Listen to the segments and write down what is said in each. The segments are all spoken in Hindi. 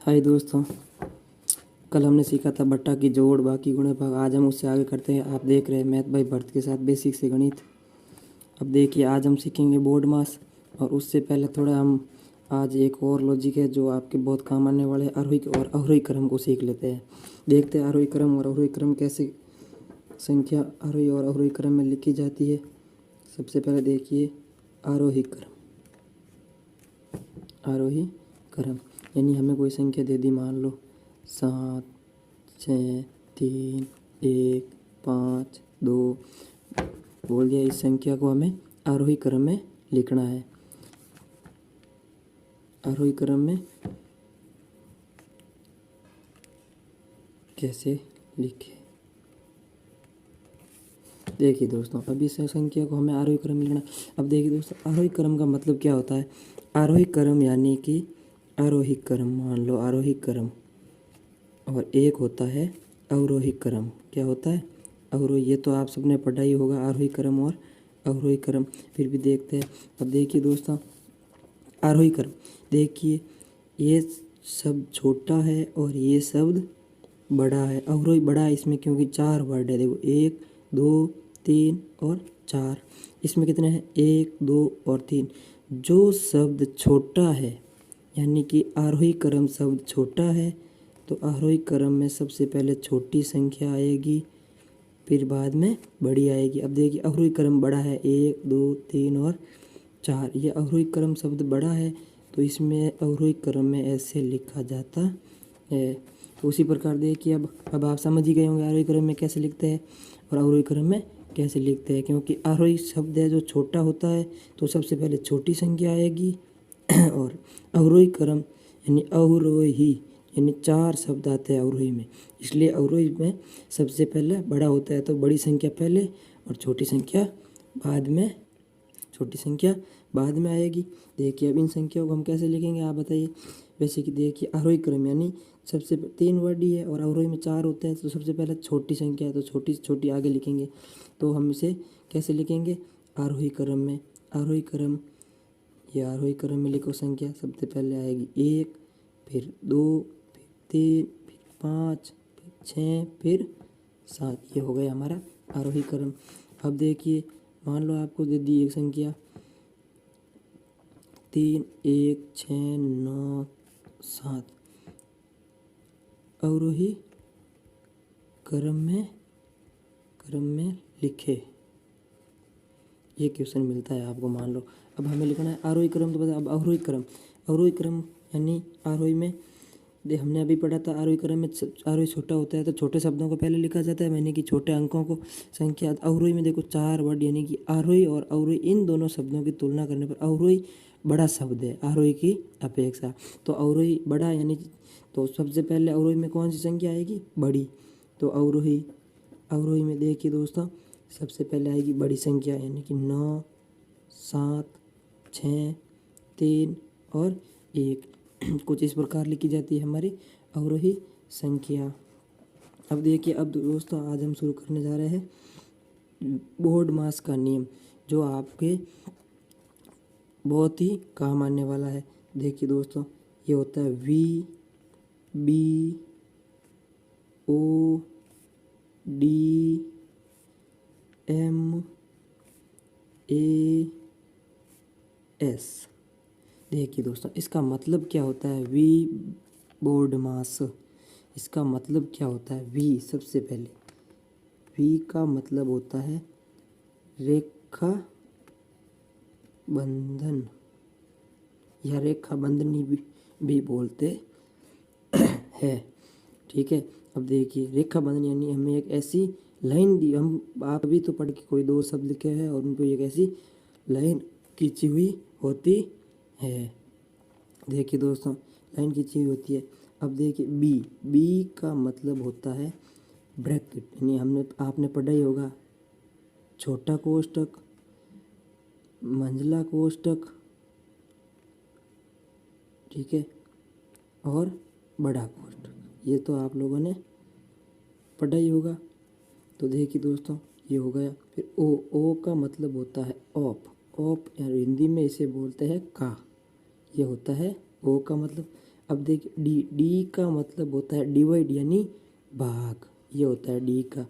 हाय दोस्तों, कल हमने सीखा था बट्टा की जोड़, बाकी गुणे भाग। आज हम उससे आगे करते हैं। आप देख रहे हैं मैथ बाई भर्त के साथ बेसिक से गणित। अब देखिए, आज हम सीखेंगे बोर्ड मास, और उससे पहले थोड़ा हम आज एक और लॉजिक है जो आपके बहुत काम आने वाले हैं। आरोही और अवरोही क्रम को सीख लेते हैं। देखते हैं आरोही क्रम और अवरोही क्रम कैसे संख्या आरोही और अवरोही क्रम में लिखी जाती है। सबसे पहले देखिए आरोही क्रम। आरोही क्रम यानी हमें कोई संख्या दे दी, मान लो 7, 6, 3, 1, 5, 2 बोल दिया। इस संख्या को हमें आरोही क्रम में लिखना है। आरोही क्रम में कैसे लिखे, देखिए दोस्तों। अब इस संख्या को हमें आरोही क्रम में लिखना। अब देखिए दोस्तों, आरोही क्रम का मतलब क्या होता है। आरोही क्रम यानी कि आरोही क्रम, मान लो आरोही क्रम, और एक होता है अवरोही क्रम। क्या होता है? अवरोही। ये तो आप सबने पढ़ा ही होगा, आरोही क्रम और अवरोही क्रम। फिर भी देखते हैं। अब देखिए दोस्तों, आरोही क्रम, देखिए ये शब्द छोटा है और ये शब्द बड़ा है। अवरोही बड़ा है इसमें क्योंकि 4 वर्ड है। देखो 1, 2, 3 और 4। इसमें कितने हैं? 1, 2 और 3। जो शब्द छोटा है यानी कि आरोही क्रम शब्द छोटा है, तो आरोही क्रम में सबसे पहले छोटी संख्या आएगी, फिर बाद में बड़ी आएगी। अब देखिए अवरोही क्रम बड़ा है, 1, 2, 3 और 4। ये अवरोही क्रम शब्द बड़ा है, तो इसमें अवरोही क्रम में ऐसे लिखा जाता है। तो उसी प्रकार देखिए, अब आप समझ ही गए होंगे आरोही क्रम में कैसे लिखते हैं और अवरोही क्रम में कैसे लिखते हैं। क्योंकि आरोही शब्द है जो छोटा होता है, तो सबसे पहले छोटी संख्या आएगी और अवरोही क्रम यानी अवरोही यानी 4 शब्द आते हैं अवरोही में, इसलिए अवरोही में सबसे पहले बड़ा होता है। तो बड़ी संख्या पहले और छोटी संख्या बाद में आएगी। देखिए अब इन संख्याओं को हम कैसे लिखेंगे, आप बताइए। वैसे कि देखिए आरोही क्रम यानी सबसे 3 वर्ड ही है और अवरोही में 4 होते हैं, तो सबसे पहले छोटी संख्या है तो छोटी छोटी आगे लिखेंगे। तो हम इसे कैसे लिखेंगे? आरोही क्रम में। आरोही क्रम, ये आरोही क्रम में लिखो संख्या। सबसे पहले आएगी 1, फिर 2, फिर 3, फिर 5, फिर 6, फिर 7। ये हो गया हमारा आरोही क्रम। अब देखिए, मान लो आपको दे दी एक संख्या 3, 1, 6, 9, 7। अवरोही क्रम में लिखे। ये क्वेश्चन मिलता है आपको, मान लो। अब हमें लिखना है आरोही क्रम, तो बता। अब अवरोही क्रम यानी आरोही में हमने अभी पढ़ा था, आरोही क्रम में आरोही छोटा होता है तो छोटे शब्दों को पहले लिखा जाता है, यानी कि छोटे अंकों को संख्या। अवरोही में देखो 4 वर्ड, यानी कि आरोही और अवरोही इन दोनों शब्दों की तुलना करने पर अवरोही बड़ा शब्द है आरोही की अपेक्षा। तो अवरोही बड़ा यानी, तो सबसे पहले अवरोही में कौन सी संख्या आएगी? बड़ी। तो अवरोही में देखिए दोस्तों, सबसे पहले आएगी बड़ी संख्या, यानी कि 9, 7, 6, 3 और 1। कुछ इस प्रकार लिखी जाती है हमारी अवरोही संख्या। अब देखिए, अब दोस्तों आज हम शुरू करने जा रहे हैं बोर्ड मास का नियम, जो आपके बहुत ही काम आने वाला है। देखिए दोस्तों, ये होता है VBODMAS। देखिए दोस्तों, इसका मतलब क्या होता है? वी बोर्ड मास, इसका मतलब क्या होता है? वी, सबसे पहले वी का मतलब होता है रेखा बंधन, या रेखा बंधनी भी बोलते हैं। ठीक है। अब देखिए, रेखा बंधन यानी हमें एक ऐसी लाइन दी, हम आप भी तो पढ़ के कोई 2 शब्द लिखे हैं और उनको एक ऐसी लाइन खींची हुई होती है। देखिए दोस्तों, लाइन खींची हुई होती है। अब देखिए बी का मतलब होता है ब्रैकेट, यानी आपने पढ़ा ही होगा, छोटा कोष्टक, मंझला कोष्टक, ठीक है, और बड़ा कोष्टक। ये तो आप लोगों ने पढ़ा ही होगा। तो देखिए दोस्तों, ये हो गया। फिर ओ का मतलब होता है ऑप, या हिंदी में इसे बोलते हैं का। ये होता है ओ का मतलब। अब देखिए डी, डी का मतलब होता है डिवाइड यानी भाग, ये होता है डी का।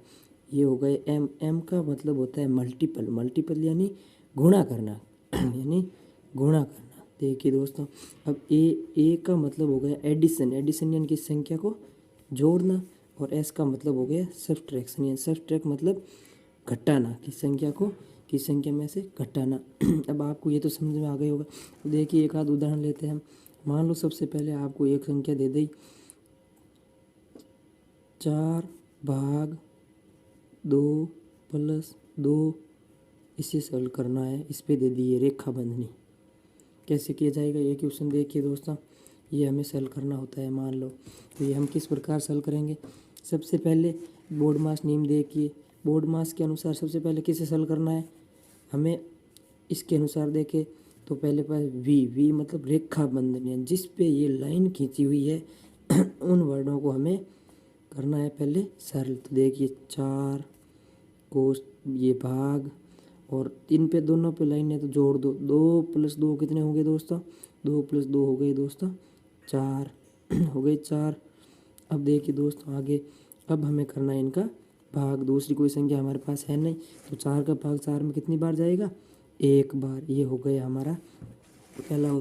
ये हो गए एम, एम का मतलब होता है मल्टीपल, मल्टीपल यानी गुणा करना यानी गुणा करना। देखिए दोस्तों अब ए का मतलब हो गया एडिशन, एडिशन यानी कि संख्या को जोड़ना, और एस का मतलब हो गया सब्ट्रैक्शन, यानी सब्ट्रैक्ट मतलब घटाना, किस संख्या को किस संख्या में से घटाना। अब आपको ये तो समझ में आ गई होगा। तो देखिए एक आध उदाहरण लेते हैं हम। मान लो सबसे पहले आपको एक संख्या दे दी 4/2 + 2, इसे सॉल्व करना है। इस पे दे दी है रेखा बंधनी। कैसे किया जाएगा ये क्वेश्चन देखिए दोस्तों, ये हमें सॉल्व करना होता है। मान लो तो ये हम किस प्रकार सॉल्व करेंगे। सबसे पहले बोर्ड मास नियम देखिए, बोर्ड मास के अनुसार सबसे पहले किसे सॉल्व करना है हमें, इसके अनुसार देखें तो पहले पास वी मतलब रेखा बंधन, यानी जिस पे ये लाइन खींची हुई है उन वर्णों को हमें करना है पहले सरल। तो देखिए 4 कोस ये भाग, और इन पे दोनों पे लाइन है तो जोड़ दो, 2 + 2 कितने हो गए दोस्तों, 2 + 2 हो गए दोस्तों 4 हो गए 4। अब देखिए दोस्तों आगे, अब हमें करना है इनका भाग, दूसरी कोई संख्या हमारे पास है नहीं, तो 4 का भाग 4 में कितनी बार जाएगा, एक बार। ये हो गया हमारा पहला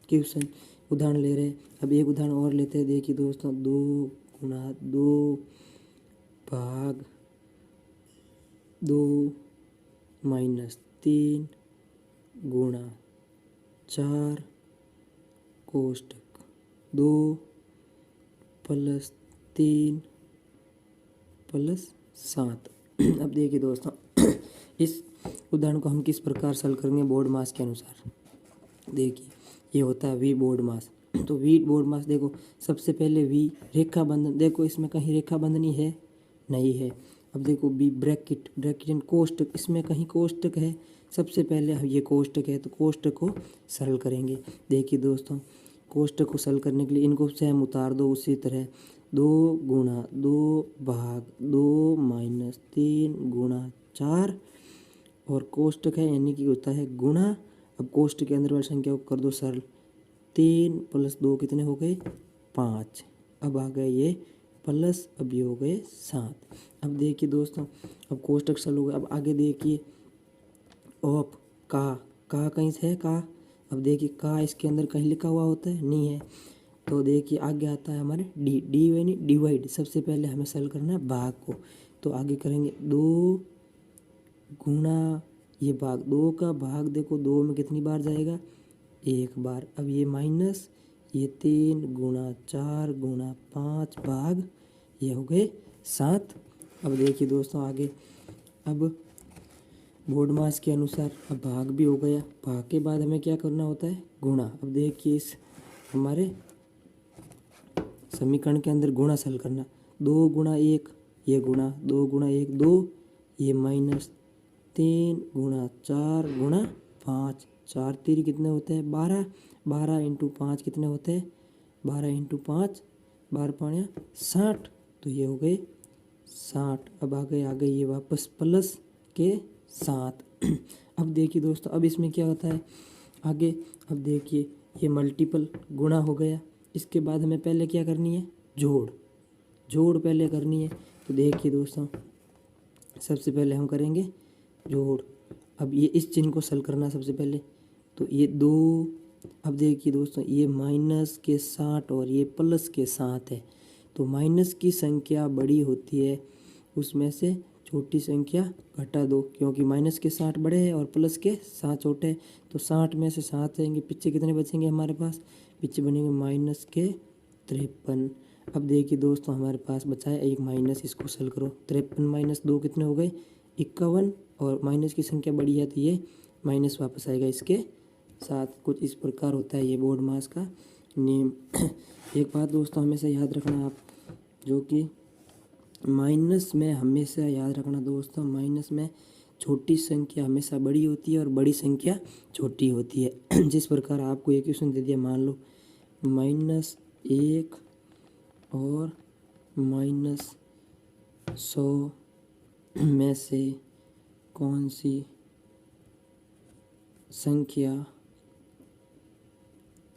क्वेश्चन। उदाहरण ले रहे हैं, अब एक उदाहरण और लेते हैं। देखिए दोस्तों 2 × 2 भाग 2 - 3 × 4 कोष्टक 2 + 3 + 7। अब देखिए दोस्तों इस उदाहरण को हम किस प्रकार सॉल्व करेंगे बोर्ड मास के अनुसार। देखिए ये होता है वी बोर्ड मास। तो वी बोर्ड मास देखो, सबसे पहले वी रेखा बंधन, देखो इसमें कहीं रेखा बंधनी है नहीं है। अब देखो बी ब्रैकेट, ब्रैकेट एंड कोष्टक, इसमें कहीं कोष्टक है। सबसे पहले ये कोष्टक है तो कोष्टक को सरल करेंगे। देखिए दोस्तों कोष्टक को सरल करने के लिए इनको सेम उतार दो, उसी तरह 2 × 2 भाग 2 - 3 × 4, और कोष्टक है यानी कि होता है गुणा। अब कोष्टक के अंदर वाली संख्या को कर दो सरल, 3 + 2 कितने हो गए 5। अब आ गए ये प्लस, अब ये हो गए 7। अब देखिए दोस्तों अब कोष्टक सरल हो गया। अब आगे देखिए ऑफ का कहीं से है का, अब देखिए का इसके अंदर कहीं लिखा हुआ होता है नहीं है। तो देखिए आगे आता है हमारे डी यानी डिवाइड। सबसे पहले हमें सरल करना है भाग को, तो आगे करेंगे 2 × ये भाग, 2 का भाग देखो 2 में कितनी बार जाएगा एक बार। अब ये माइनस ये 3 × 4 × 5 भाग ये हो गए 7। अब देखिए दोस्तों आगे, अब बोर्ड मास के अनुसार अब भाग भी हो गया, भाग के बाद हमें क्या करना होता है गुणा। अब देखिए इस हमारे समीकरण के अंदर गुणा सरल करना, 2 × 1 ये गुणा, 2 × 1 2, ये माइनस 3 × 4 × 5, 4 - 3 कितने होते हैं 12, 12 × 5 कितने होते हैं 12 × 5 12 × 5 60, तो ये हो गए 60। अब आ गए ये वापस प्लस के 7। अब देखिए दोस्तों अब इसमें क्या होता है आगे, अब देखिए ये मल्टीपल गुणा हो गया। इसके बाद हमें पहले क्या करनी है जोड़ पहले करनी है। तो देखिए दोस्तों सबसे पहले हम करेंगे जोड़। अब ये इस चिन्ह को सरल करना सबसे पहले, तो ये 2, अब देखिए दोस्तों ये माइनस के 60 और ये प्लस के 7 है। तो माइनस की संख्या बड़ी होती है, उसमें से छोटी संख्या घटा दो, क्योंकि माइनस के 60 बड़े हैं और प्लस के 7 छोटे हैं। तो 60 में से 7 जाएंगे, पीछे कितने बचेंगे हमारे पास, पीछे बनेंगे माइनस के 53। अब देखिए दोस्तों हमारे पास बचा है एक माइनस, इसको सरल करो, 53 - 2 कितने हो गए 51, और माइनस की संख्या बड़ी है तो ये माइनस वापस आएगा इसके साथ। कुछ इस प्रकार होता है ये बोर्ड मास का नियम। एक बात दोस्तों हमेशा याद रखना आप, जो कि माइनस में हमेशा याद रखना दोस्तों, माइनस में छोटी संख्या हमेशा बड़ी होती है और बड़ी संख्या छोटी होती है। जिस प्रकार आपको एक क्वेश्चन दे दिया, मान लो -1 और -100 में से कौन सी संख्या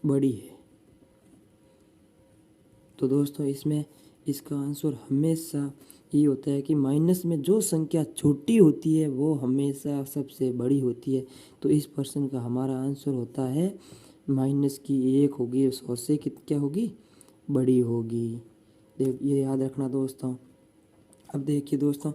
बड़ी है। तो दोस्तों इसमें इसका आंसर हमेशा ये होता है कि माइनस में जो संख्या छोटी होती है वो हमेशा सबसे बड़ी होती है। तो इस प्रश्न का हमारा आंसर होता है माइनस की 1 होगी 100 से क्या होगी, बड़ी होगी। ये याद रखना दोस्तों। अब देखिए दोस्तों